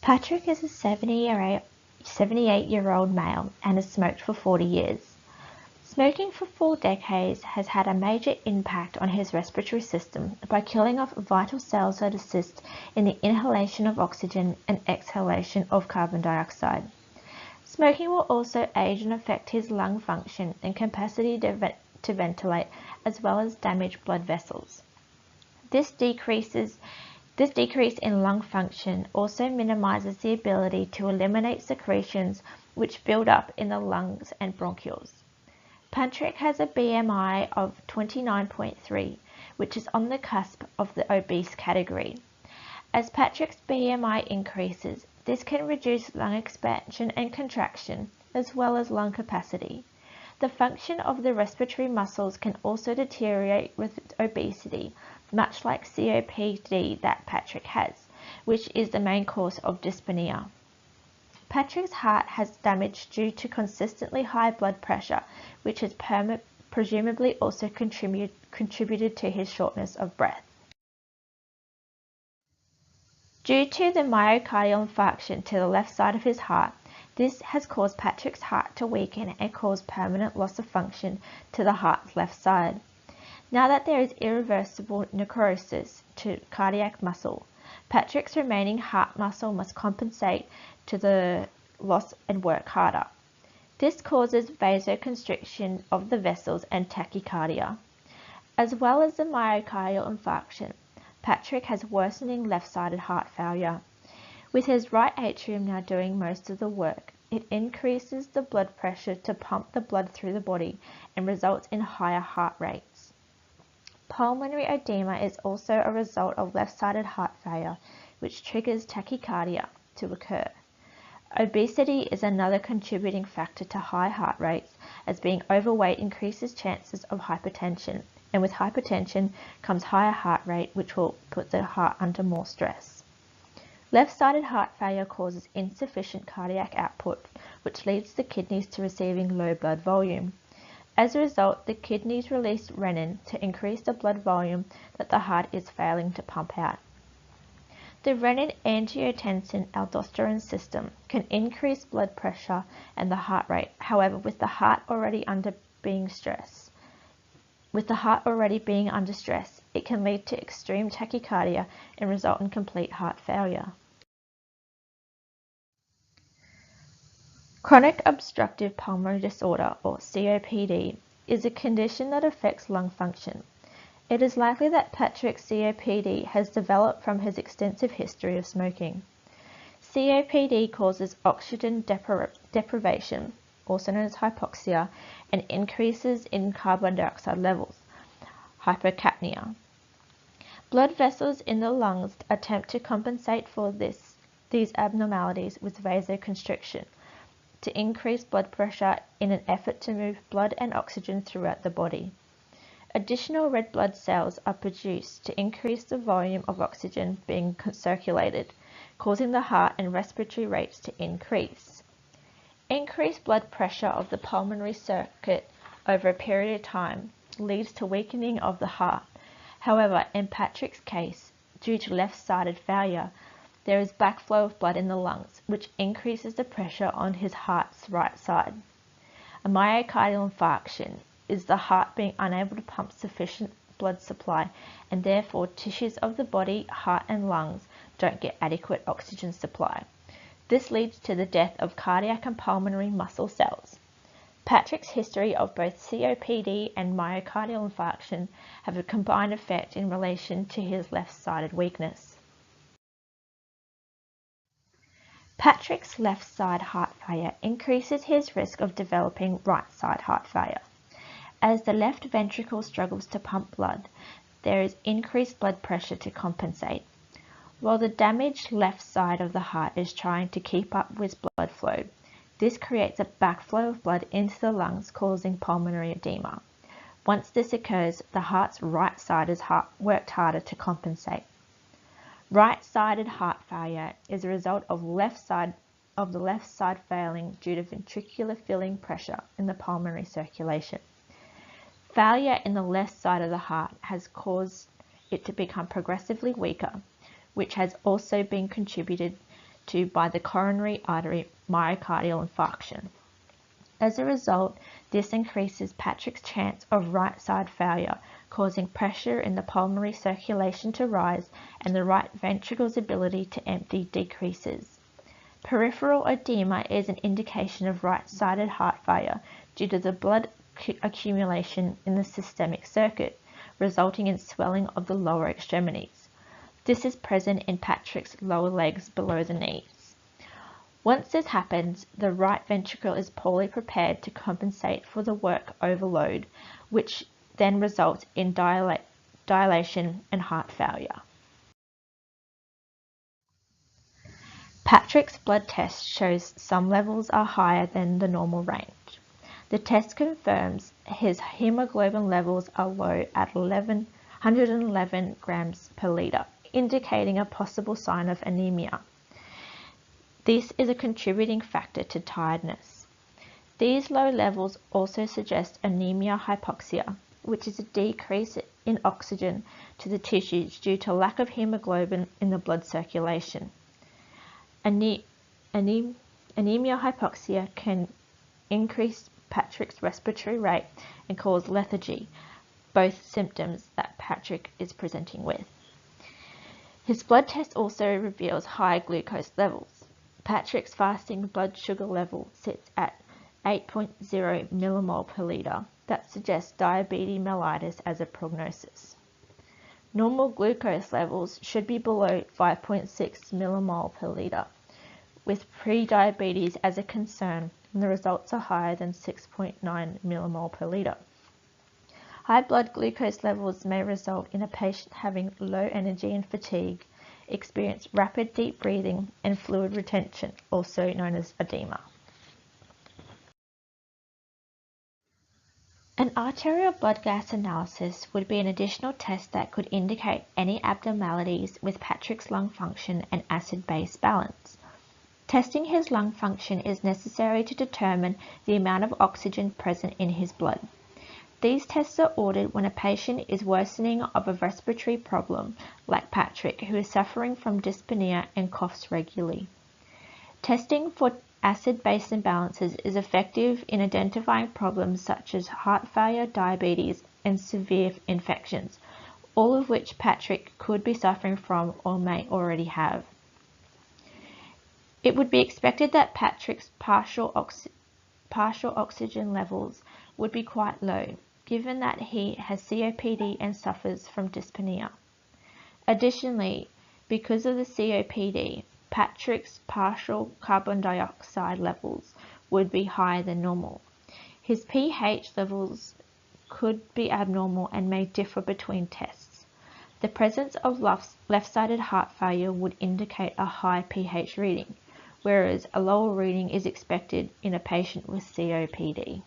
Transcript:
Patrick is a 78-year-old male and has smoked for 40 years. Smoking for 4 decades has had a major impact on his respiratory system by killing off vital cells that assist in the inhalation of oxygen and exhalation of carbon dioxide. Smoking will also age and affect his lung function and capacity to ventilate, as well as damage blood vessels. This decrease in lung function also minimizes the ability to eliminate secretions which build up in the lungs and bronchioles. Patrick has a BMI of 29.3, which is on the cusp of the obese category. As Patrick's BMI increases, this can reduce lung expansion and contraction, as well as lung capacity. The function of the respiratory muscles can also deteriorate with obesity, much like COPD that Patrick has, which is the main cause of dyspnea. Patrick's heart has damage due to consistently high blood pressure, which has presumably also contributed to his shortness of breath. Due to the myocardial infarction to the left side of his heart, this has caused Patrick's heart to weaken and cause permanent loss of function to the heart's left side. Now that there is irreversible necrosis to cardiac muscle, Patrick's remaining heart muscle must compensate to the loss and work harder. This causes vasoconstriction of the vessels and tachycardia. As well as the myocardial infarction, Patrick has worsening left-sided heart failure. With his right atrium now doing most of the work, it increases the blood pressure to pump the blood through the body and results in higher heart rates. Pulmonary edema is also a result of left-sided heart failure, which triggers tachycardia to occur. Obesity is another contributing factor to high heart rates, as being overweight increases chances of hypertension, and with hypertension comes higher heart rate, which will put the heart under more stress. Left-sided heart failure causes insufficient cardiac output, which leads the kidneys to receiving low blood volume. As a result, the kidneys release renin to increase the blood volume that the heart is failing to pump out. The renin-angiotensin-aldosterone system can increase blood pressure and the heart rate. However, with the heart already being under stress, it can lead to extreme tachycardia and result in complete heart failure. Chronic obstructive pulmonary disorder, or COPD, is a condition that affects lung function. It is likely that Patrick's COPD has developed from his extensive history of smoking. COPD causes oxygen deprivation, also known as hypoxia, and increases in carbon dioxide levels, hypercapnia. Blood vessels in the lungs attempt to compensate for these abnormalities with vasoconstriction to increase blood pressure in an effort to move blood and oxygen throughout the body. Additional red blood cells are produced to increase the volume of oxygen being circulated, causing the heart and respiratory rates to increase. Increased blood pressure of the pulmonary circuit over a period of time leads to weakening of the heart. However, in Patrick's case, due to left-sided failure, there is backflow of blood in the lungs, which increases the pressure on his heart's right side. A myocardial infarction is the heart being unable to pump sufficient blood supply, and therefore tissues of the body, heart and lungs don't get adequate oxygen supply. This leads to the death of cardiac and pulmonary muscle cells. Patrick's history of both COPD and myocardial infarction have a combined effect in relation to his left-sided weakness. Patrick's left side heart failure increases his risk of developing right side heart failure. As the left ventricle struggles to pump blood, there is increased blood pressure to compensate, while the damaged left side of the heart is trying to keep up with blood flow. This creates a backflow of blood into the lungs, causing pulmonary edema. Once this occurs, the heart's right side is worked harder to compensate. Right-sided heart failure is a result of the left side failing due to ventricular filling pressure in the pulmonary circulation. Failure in the left side of the heart has caused it to become progressively weaker, which has also been contributed to by the coronary artery myocardial infarction. As a result, this increases Patrick's chance of right side failure, causing pressure in the pulmonary circulation to rise and the right ventricle's ability to empty decreases. Peripheral edema is an indication of right-sided heart failure due to the blood accumulation in the systemic circuit, resulting in swelling of the lower extremities. This is present in Patrick's lower legs below the knees. Once this happens, the right ventricle is poorly prepared to compensate for the work overload, which then results in dilation and heart failure. Patrick's blood test shows some levels are higher than the normal range. The test confirms his hemoglobin levels are low at 111 grams per litre, indicating a possible sign of anemia. This is a contributing factor to tiredness. These low levels also suggest anemia hypoxia, which is a decrease in oxygen to the tissues due to lack of hemoglobin in the blood circulation. Anemia hypoxia can increase Patrick's respiratory rate and cause lethargy, both symptoms that Patrick is presenting with. His blood test also reveals high glucose levels. Patrick's fasting blood sugar level sits at 8.0 millimole per litre. That suggests diabetes mellitus as a prognosis. Normal glucose levels should be below 5.6 millimole per litre, with pre-diabetes as a concern, and the results are higher than 6.9 millimole per litre. High blood glucose levels may result in a patient having low energy and fatigue, experience rapid deep breathing and fluid retention, also known as edema. An arterial blood gas analysis would be an additional test that could indicate any abnormalities with Patrick's lung function and acid-base balance. Testing his lung function is necessary to determine the amount of oxygen present in his blood. These tests are ordered when a patient is worsening of a respiratory problem, like Patrick, who is suffering from dyspnea and coughs regularly. Testing for acid-base imbalances is effective in identifying problems such as heart failure, diabetes, and severe infections, all of which Patrick could be suffering from or may already have. It would be expected that Patrick's partial oxygen levels would be quite low, given that he has COPD and suffers from dyspnea. Additionally, because of the COPD, Patrick's partial carbon dioxide levels would be higher than normal. His pH levels could be abnormal and may differ between tests. The presence of left-sided heart failure would indicate a high pH reading, whereas a lower reading is expected in a patient with COPD.